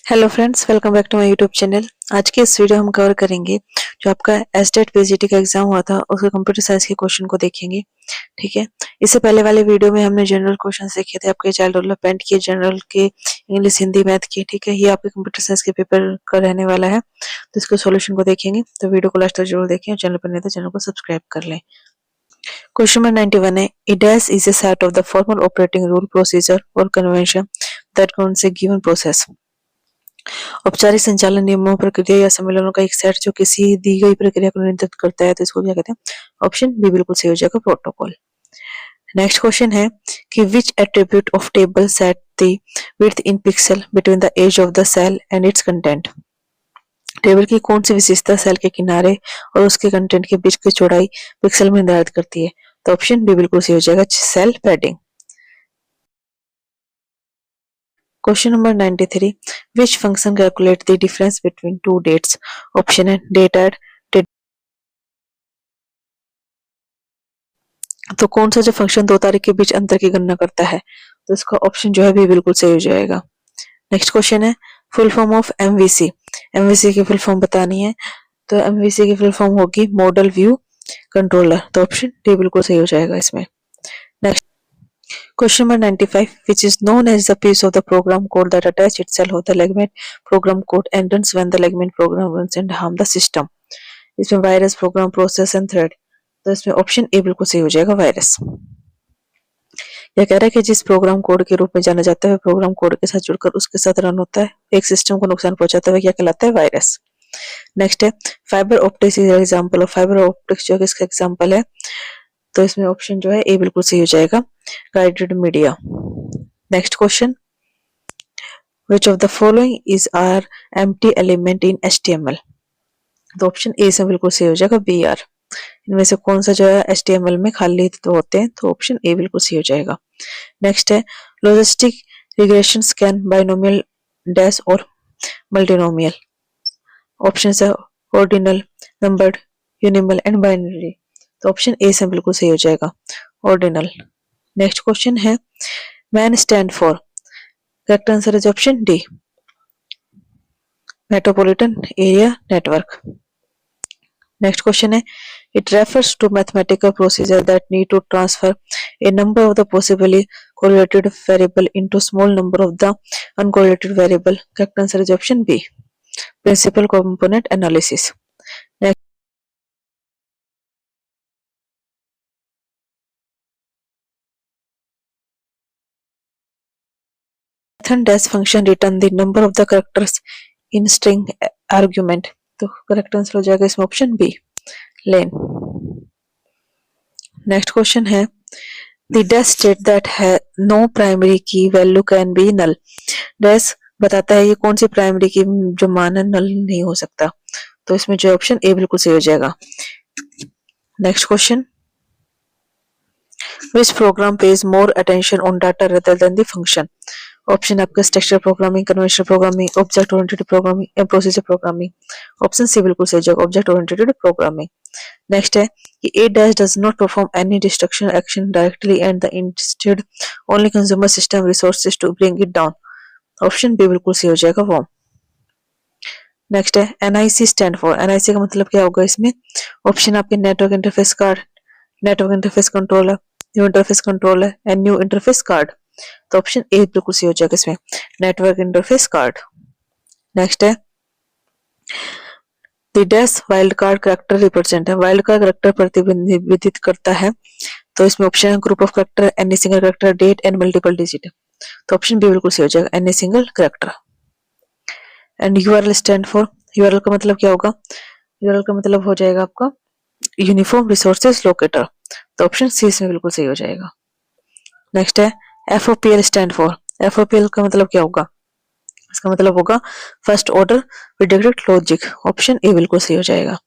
Hello friends, welcome back to my YouTube channel. आज के इस वीडियो हम कवर करेंगे जो आपका एसटेट पीजीटी का एग्जाम हुआ था उसके कंप्यूटर साइंस के क्वेश्चन को देखेंगे। ठीक है, इससे पहले वाले वीडियो में हमने जनरल क्वेश्चन देखे थे, आपके चाइल्ड डेवलपमेंट के, जनरल के, इंग्लिश, हिंदी, मैथ के। ठीक है, ये आपके कंप्यूटर साइंस के पेपर का रहने वाला है, तो इसके सोल्यूशन को देखेंगे। तो वीडियो को लास्ट तक जरूर देखें और चैनल पर नहीं तो चैनल को सब्सक्राइब कर लें। क्वेश्चन नंबर 91 है, it is a set of the formal operating rule, procedure और convention that governs a given process. औपचारिक संचालन नियमों, प्रक्रिया या सम्मेलनों का एक सेट जो किसी दी गई प्रक्रिया को नियंत्रित करता है, तो इसको क्या कहते हैं? ऑप्शन बी बिल्कुल सही हो जाएगा, प्रोटोकॉल। नेक्स्ट क्वेश्चन है कि which attribute of table set the width in pixel between the edge of the cell and its content. Table की कौन सी विशेषता सेल के किनारे और उसके कंटेंट के बीच की चौड़ाई पिक्सल में निर्धारित करती है? तो ऑप्शन बी बिल्कुल सही हो जाएगा, cell padding. Question number 93. Which function calculate the difference between two dates? Option है date add, date। तो कौन सा जो फंक्शन दो तारीख के बीच अंतर की गणना करता है? तो इसका ऑप्शन जो है भी बिल्कुल सही हो जाएगा। नेक्स्ट क्वेश्चन है full form of MVC. MVC की फुल फॉर्म बतानी है, तो एमवीसी की फुल फॉर्म होगी मॉडल व्यू कंट्रोलर, तो ऑप्शन डी बिल्कुल सही हो जाएगा इसमें। Next Question number 95, which is known as the piece of the program code that attach itself of the legitimate program code and runs when the legitimate program runs and harm the system। इसमें virus, program, process and thread, तो इसमें option A बिल्कुल सही हो जाएगा, virus. यह कह रहा है कि जिस प्रोग्राम कोड के रूप में जाना जाता है प्रोग्राम कोड के साथ जुड़कर उसके साथ रन होता है, एक सिस्टम को नुकसान पहुंचाता है, क्या कहलाता है? वायरस। नेक्स्ट है fibre optics is example of, fibre optics जो इसका एग्जांपल है, तो इसमें ऑप्शन जो है ए बिल्कुल सही हो जाएगा, guided media. Next question, which of the following is are empty element in HTML? तो ऑप्शन ए से बिल्कुल सही हो जाएगा, BR। इनमें से कौन सा जो है HTML में खाली तो होते हैं, तो ऑप्शन ए बिल्कुल सही हो जाएगा। नेक्स्ट है logistic regression scan binomial dash और मल्टीनोमियल। ऑप्शन है ordinal, numbered, unimal and binary, तो ऑप्शन ए से बिल्कुल सही हो जाएगा, ऑर्डिनल। नेक्स्ट क्वेश्चन है MAN stand for, correct answer is option D, metropolitan area network. Next question है it refers to mathematical procedure that need to transfer a number of the possibly correlated variable into small number of the uncorrelated variable, correct answer is option B, principal component analysis. Python dash function return the number of the characters in string argument, तो correct answer हो जाएगा इसमें option B, len. Next question है the dash state that है no primary key value can be null. Dash बताता है ये कौन सी प्राइमरी की जो मान है नल नहीं हो सकता, तो इसमें जो ऑप्शन ए बिल्कुल सही हो जाएगा। Next question, which program pays more attention on data rather than the function? Option आपका structure programming, conventional programming, object oriented programming या प्रोसीजर प्रोग्रामिंग, ऑप्शन सी बिल्कुल सही जगह, ऑब्जेक्ट ओरिएंटेड प्रोग्रामिंग। नेक्स्ट है कि A dash does not perform any destruction action directly and the instead only consumer system resources to bring it down, option B बिल्कुल सही हो जाएगा, वॉर्म। नेक्स्ट है एनआईसी स्टैंड फॉर, एनआईसी का मतलब क्या होगा इसमें? ऑप्शन आपके network interface card, network interface controller, new interface controller and new interface card, तो ऑप्शन ए बिल्कुल सही हो जाएगा इसमें, नेटवर्क इंटरफेस कार्ड। नेक्स्ट है the dash wild card character represent है, वाइल्ड कार्ड कैरेक्टर प्रतिनिधित्व करता है, तो इसमें ऑप्शन है group of character, any single character, date and multiple digit, तो ऑप्शन बी बिल्कुल सही हो जाएगा, any single character. And URL stand for, URL का मतलब क्या होगा? यूआरएल का मतलब हो जाएगा आपका यूनिफॉर्म रिसोर्सेज लोकेटर, तो ऑप्शन सी इसमें बिल्कुल सही हो जाएगा। नेक्स्ट है एफओपीएल स्टैंड फॉर, एफओपीएल का मतलब क्या होगा? इसका मतलब होगा first order predicted logic, option A बिल्कुल सही हो जाएगा।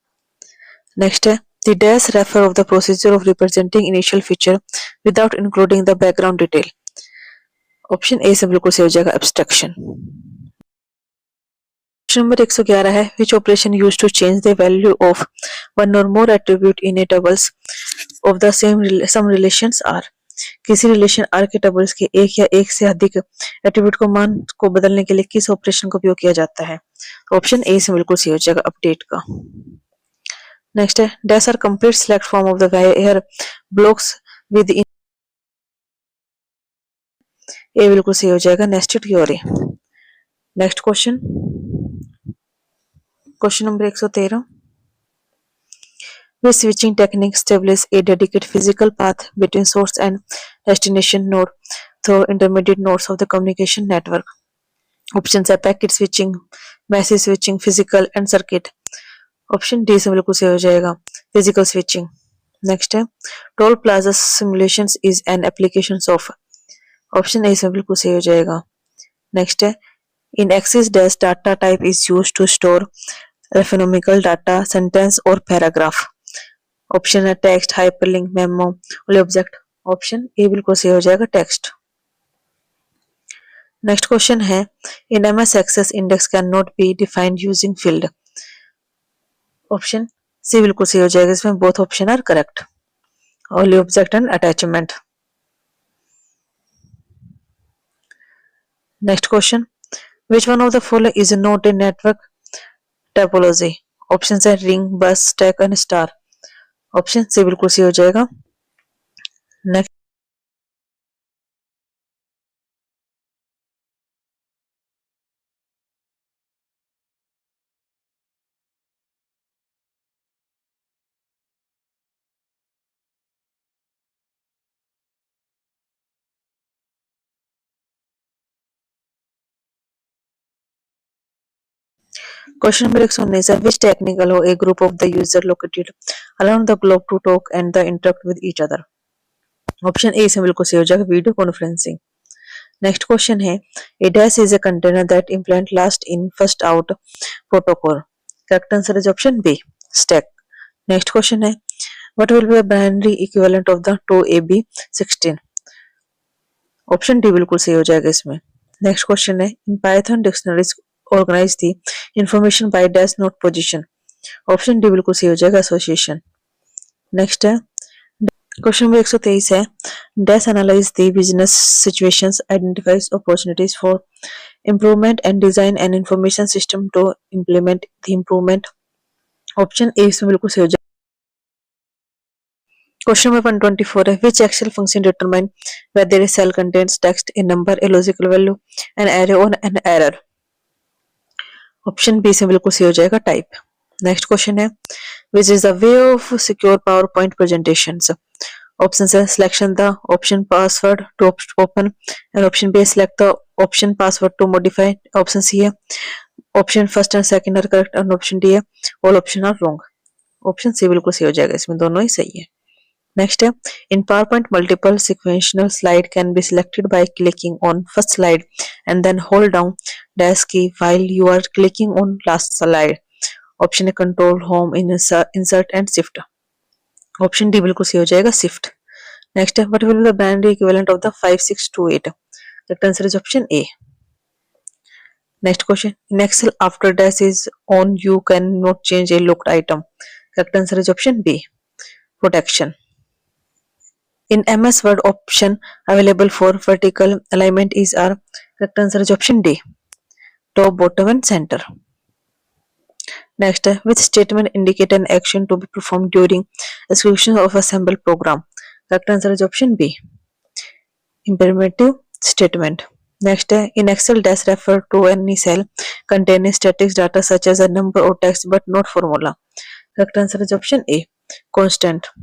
नेक्स्ट है the dash refer of the procedure of representing initial feature without including the background detail, option A से बिल्कुल सही हो जाएगा, एब्स्ट्रैक्शन। नंबर 111 है which operation used to change the value of one or more attribute in a tables of the same some relations are, किसी relation are के tuples के एक या एक से अधिक एट्रीब्यूट को मान को बदलने के लिए किस ऑपरेशन का उपयोग किया जाता है? ऑप्शन ए से बिल्कुल सही हो जाएगा, अपडेट का। नेक्स्ट है dash are complete select form of the where blocks within. A बिल्कुल सही हो जाएगा, nested query. Next question, question number 113। Which switching technique establishes a dedicated physical path between source and destination node through intermediate nodes of the communication network? Options है packet switching, massive switching, physical and circuit. Option D से बिल्कुल सही हो जाएगा, physical switching. Next है toll plaza simulations is an application of. Option A से बिल्कुल सही हो जाएगा। नेक्स्ट है in Access dash data type is used to store alphanumerical data, sentence और पैराग्राफ। ऑप्शन है टेक्स्ट, हाइपरलिंक, मेमो और ऑब्जेक्ट। ऑप्शन ए बिल्कुल सही हो जाएगा, टेक्स्ट। नेक्स्ट क्वेश्चन है in MS Access index can not be defined using field. Option C बिल्कुल सही हो जाएगा, इसमें both option are correct, only object and attachment. Next question which one of the following is not a network topology? Option है ring, bus, stack and star. Option C बिल्कुल सही हो जाएगा। नेक्स्ट क्वेश्चन नंबर 119 है which technique allow a group of the user located around the globe to talk and the interact with each other? Option A से बिल्कुल सही हो जाएगा, वीडियो कॉन्फ्रेंसिंग। नेक्स्ट क्वेश्चन है A dash is a container that implement last in first out protocol. Correct answer is option B, stack. Next question है what will be the binary equivalent of the 2AB16? Option D बिल्कुल सही हो जाएगा इसमें। Next question है in Python dictionaries organise the information by dash not position. Option D बिल्कुल सही हो जाएगा, एसोसिएशन। नेक्स्ट है क्वेश्चन नंबर 123 है dash analyse the business situations, identifies opportunities for improvement and design an information system to implement the improvement. Option A इसमें बिल्कुल सही हो जाएगा। क्वेश्चन नंबर 124 है which Excel function determine whether a cell contains text, a number, a logical value, an array or an error? Option B से बिल्कुल सही हो जाएगा, टाइप। नेक्स्ट क्वेश्चन है which is the way of secure PowerPoint presentations? Option है selection the option password to open and option B select the option password to modify. Option C है option first and second are correct and option D है all option are wrong. Option C बिल्कुल सही हो जाएगा, इसमें दोनों ही सही है। Next, in PowerPoint, multiple sequential slide can be selected by clicking on first slide and then hold down dash key while you are clicking on last slide. Option है Control, Home, Insert and Shift. Option D बिल्कुल सही हो जाएगा, Shift. Next, what will be the binary equivalent of the 5628? Correct answer is option A. Next question. In Excel, after dash is on, you cannot change a locked item. Correct answer is option B. Protection. In MS Word, option available for vertical alignment is R. Correct answer is option D. Top, bottom and center. Next, which statement indicate an action to be performed during execution of a sample program? Correct answer is option B. Imperative statement. Next, in Excel, dash refer to any cell containing static data such as a number or text but not formula. Correct answer is option A. Constant.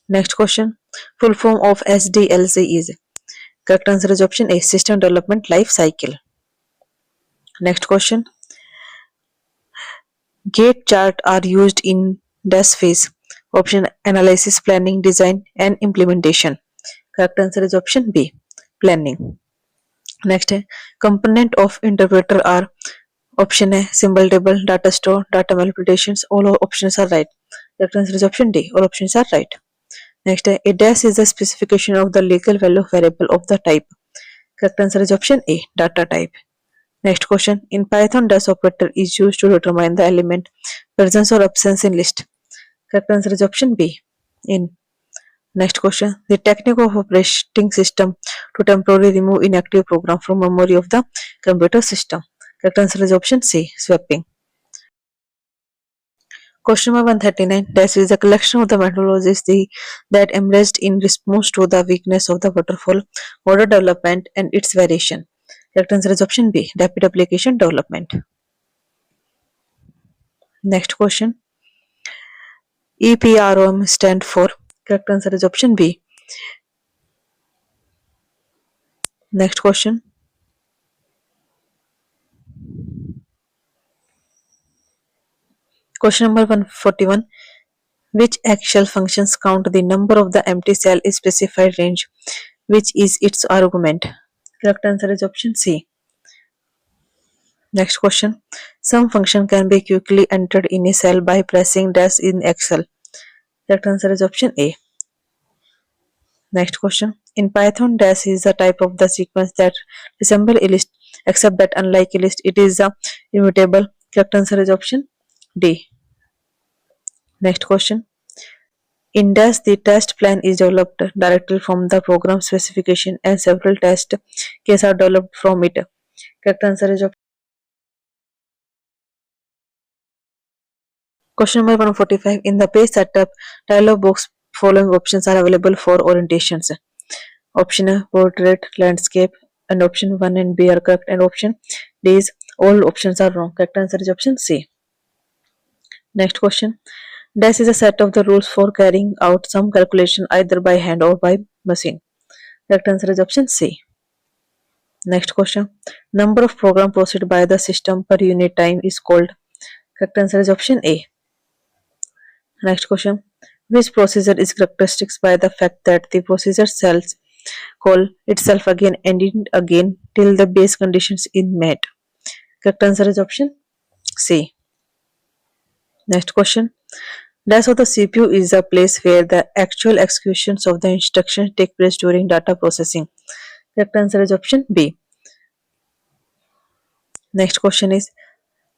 Next question. Full form of SDLC is. Correct answer is option A. System Development Life Cycle. Next question. Gate chart are used in dash phase. Option analysis, planning, design and implementation. Correct answer is option B. Planning. Next है component of interpreter are. Option है symbol table, data store, data manipulations. All options are right. Correct answer is option D. All options are right. Next है, A dash is the specification of the legal value of variable of the type. Correct answer is option A, data type. Next question. In Python, dash operator is used to determine the element presence or absence in list. Correct answer is option B. In. Next question. The technique of operating system to temporarily remove inactive program from memory of the computer system. Correct answer is option C. Swapping. Question number 139. Dash is a collection of the methodologies that emerged in response to the weakness of the waterfall model development and its variation. Correct answer is option B. Rapid application development. Next question. EPROM stand for. Correct answer is option B. Next question. Question number 141. Which Excel functions count the number of the empty cell in specified range, which is its argument? Correct answer is option C. Next question. Some function can be quickly entered in a cell by pressing dash in Excel. Correct answer is option A. Next question. In Python, dash is a type of the sequence that resemble a list, except that unlike a list, it is immutable. Correct answer is option D. Next question. In dash, the test plan is developed directly from the program specification and several test cases are developed from it. Correct answer is option. Question number 145. In the page setup dialog box, following options are available for orientations. Option A, portrait, landscape, and option 1 and B are correct, and option D is all options are wrong. Correct answer is option C. Next question. Dash is a set of the rules for carrying out some calculation either by hand or by machine. Correct answer is option C. Next question. Number of program processed by the system per unit time is called. Correct answer is option A. Next question. Which procedure is characteristic by the fact that the procedure cells call itself again and again till the base conditions is met? Correct answer is option C. Next question. Dash of the CPU is a place where the actual executions of the instructions take place during data processing. Correct answer is option B. Next question is,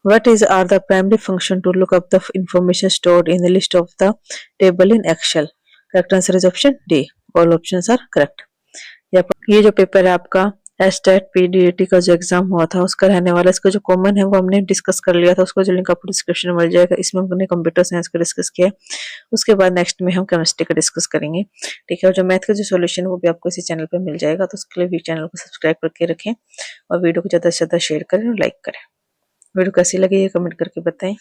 what are the primary function to look up the information stored in the list of the table in Excel? Correct answer is option D. All options are correct. ये जो paper है आपका estate पीडीएटी का जो exam हुआ था उसका रहने वाला, इसका जो कॉमन है वो हमने डिस्कस कर लिया था, उसका जो लिंक आपको डिस्क्रिप्शन में मिल जाएगा. इसमें हमने कंप्यूटर साइंस का डिस्कस किया. उसके बाद नेक्स्ट में हम केमिस्ट्री का डिस्कस करेंगे. ठीक है. और जो मैथ का जो सॉल्यूशन है वो भी आपको इसी चैनल पे मिल जाएगा. तो उसके लिए भी चैनल को सब्सक्राइब करके रखें और वीडियो को ज़्यादा से ज़्यादा शेयर करें और लाइक करें. वीडियो कैसी लगी ये कमेंट करके बताएं.